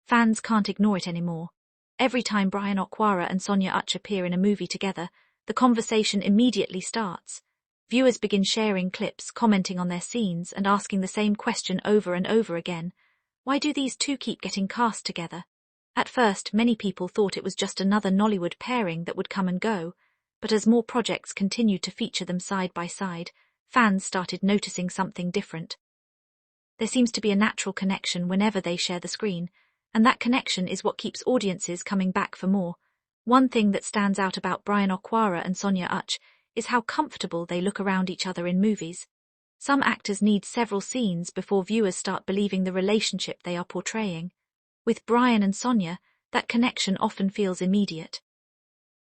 Fans can't ignore it anymore. Every time Bryan Okwara and Sonia Uche appear in a movie together, the conversation immediately starts. Viewers begin sharing clips, commenting on their scenes, and asking the same question over and over again. Why do these two keep getting cast together? At first, many people thought it was just another Nollywood pairing that would come and go, but as more projects continued to feature them side by side, fans started noticing something different. There seems to be a natural connection whenever they share the screen, and that connection is what keeps audiences coming back for more. One thing that stands out about Bryan Okwara and Sonia Uche is how comfortable they look around each other in movies. Some actors need several scenes before viewers start believing the relationship they are portraying. With Bryan and Sonia, that connection often feels immediate.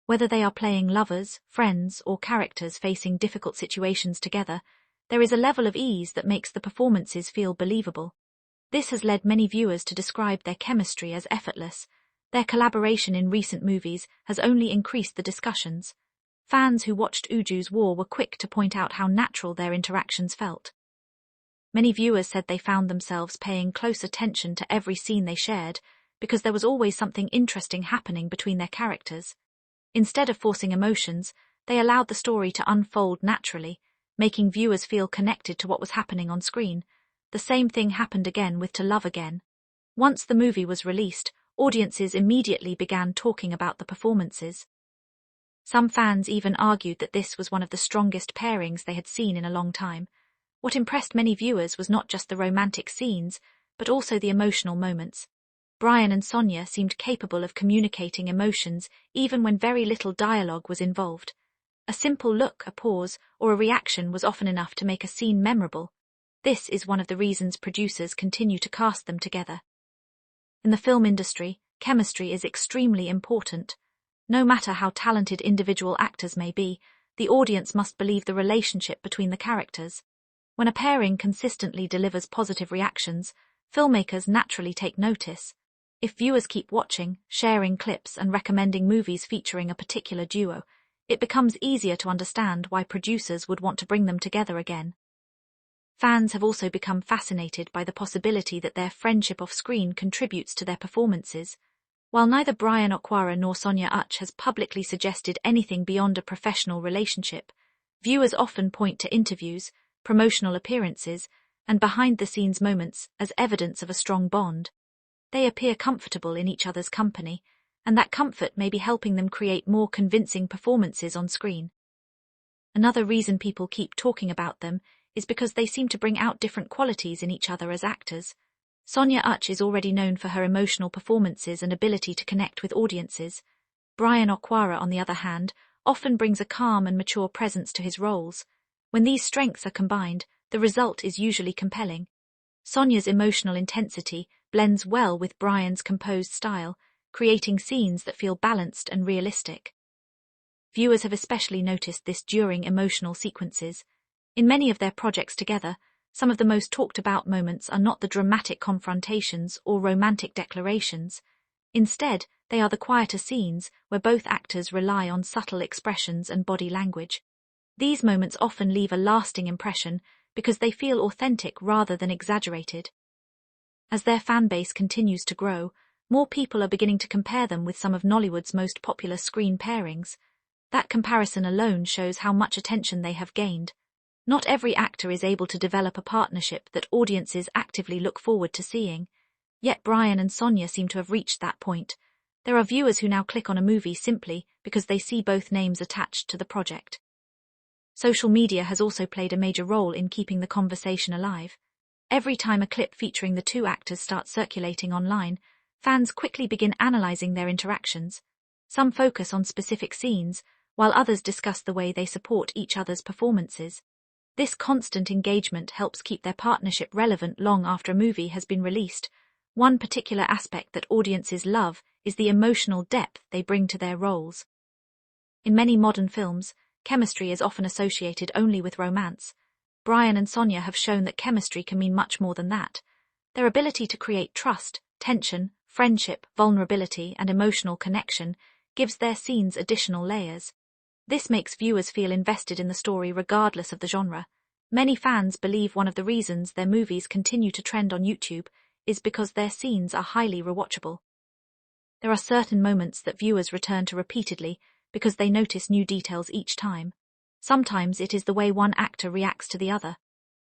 Whether they are playing lovers, friends, or characters facing difficult situations together, there is a level of ease that makes the performances feel believable. This has led many viewers to describe their chemistry as effortless. Their collaboration in recent movies has only increased the discussions. Fans who watched Uju's War were quick to point out how natural their interactions felt. Many viewers said they found themselves paying close attention to every scene they shared, because there was always something interesting happening between their characters. Instead of forcing emotions, they allowed the story to unfold naturally, making viewers feel connected to what was happening on screen. The same thing happened again with To Love Again. Once the movie was released, audiences immediately began talking about the performances. Some fans even argued that this was one of the strongest pairings they had seen in a long time. What impressed many viewers was not just the romantic scenes, but also the emotional moments. Bryan and Sonia seemed capable of communicating emotions even when very little dialogue was involved. A simple look, a pause, or a reaction was often enough to make a scene memorable. This is one of the reasons producers continue to cast them together. In the film industry, chemistry is extremely important. No matter how talented individual actors may be, the audience must believe the relationship between the characters. When a pairing consistently delivers positive reactions, filmmakers naturally take notice. If viewers keep watching, sharing clips, and recommending movies featuring a particular duo, it becomes easier to understand why producers would want to bring them together again. Fans have also become fascinated by the possibility that their friendship off-screen contributes to their performances. While neither Bryan Okwara nor Sonia Uche has publicly suggested anything beyond a professional relationship, viewers often point to interviews, promotional appearances, and behind-the-scenes moments as evidence of a strong bond. They appear comfortable in each other's company, and that comfort may be helping them create more convincing performances on screen. Another reason people keep talking about them is because they seem to bring out different qualities in each other as actors. Sonia Uche is already known for her emotional performances and ability to connect with audiences. Bryan Okwara, on the other hand, often brings a calm and mature presence to his roles. When these strengths are combined, the result is usually compelling. Sonia's emotional intensity blends well with Bryan's composed style, creating scenes that feel balanced and realistic. Viewers have especially noticed this during emotional sequences. In many of their projects together, some of the most talked about moments are not the dramatic confrontations or romantic declarations. Instead, they are the quieter scenes where both actors rely on subtle expressions and body language. These moments often leave a lasting impression because they feel authentic rather than exaggerated. As their fan base continues to grow, more people are beginning to compare them with some of Nollywood's most popular screen pairings. That comparison alone shows how much attention they have gained. Not every actor is able to develop a partnership that audiences actively look forward to seeing. Yet Bryan and Sonia seem to have reached that point. There are viewers who now click on a movie simply because they see both names attached to the project. Social media has also played a major role in keeping the conversation alive. Every time a clip featuring the two actors starts circulating online, fans quickly begin analyzing their interactions. Some focus on specific scenes, while others discuss the way they support each other's performances. This constant engagement helps keep their partnership relevant long after a movie has been released. One particular aspect that audiences love is the emotional depth they bring to their roles. In many modern films, chemistry is often associated only with romance. Bryan and Sonia have shown that chemistry can mean much more than that. Their ability to create trust, tension, friendship, vulnerability, and emotional connection gives their scenes additional layers. This makes viewers feel invested in the story regardless of the genre. Many fans believe one of the reasons their movies continue to trend on YouTube is because their scenes are highly rewatchable. There are certain moments that viewers return to repeatedly because they notice new details each time. Sometimes it is the way one actor reacts to the other.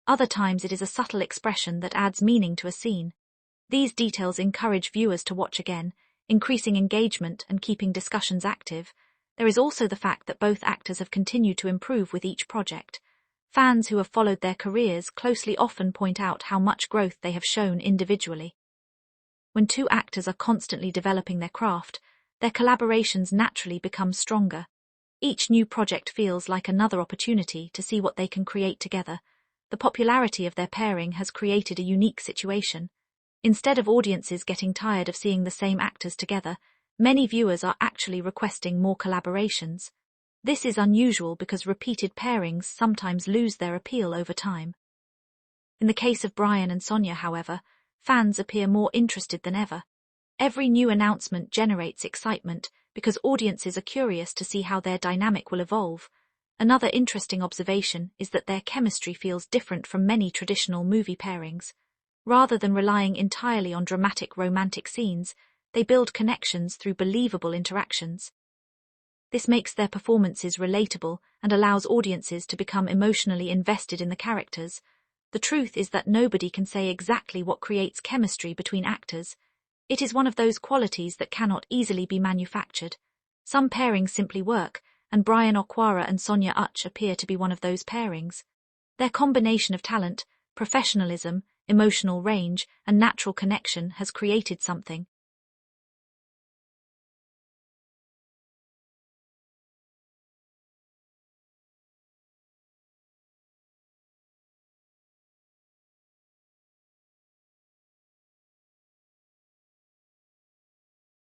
Other times it is a subtle expression that adds meaning to a scene. These details encourage viewers to watch again, increasing engagement and keeping discussions active. There is also the fact that both actors have continued to improve with each project. Fans who have followed their careers closely often point out how much growth they have shown individually. When two actors are constantly developing their craft, their collaborations naturally become stronger. Each new project feels like another opportunity to see what they can create together. The popularity of their pairing has created a unique situation. Instead of audiences getting tired of seeing the same actors together, many viewers are actually requesting more collaborations. This is unusual because repeated pairings sometimes lose their appeal over time. In the case of Bryan and Sonia, however, fans appear more interested than ever. Every new announcement generates excitement because audiences are curious to see how their dynamic will evolve. Another interesting observation is that their chemistry feels different from many traditional movie pairings. Rather than relying entirely on dramatic romantic scenes, they build connections through believable interactions. This makes their performances relatable and allows audiences to become emotionally invested in the characters. The truth is that nobody can say exactly what creates chemistry between actors. It is one of those qualities that cannot easily be manufactured. Some pairings simply work, and Bryan Okwara and Sonia Uche appear to be one of those pairings. Their combination of talent, professionalism, emotional range, and natural connection has created something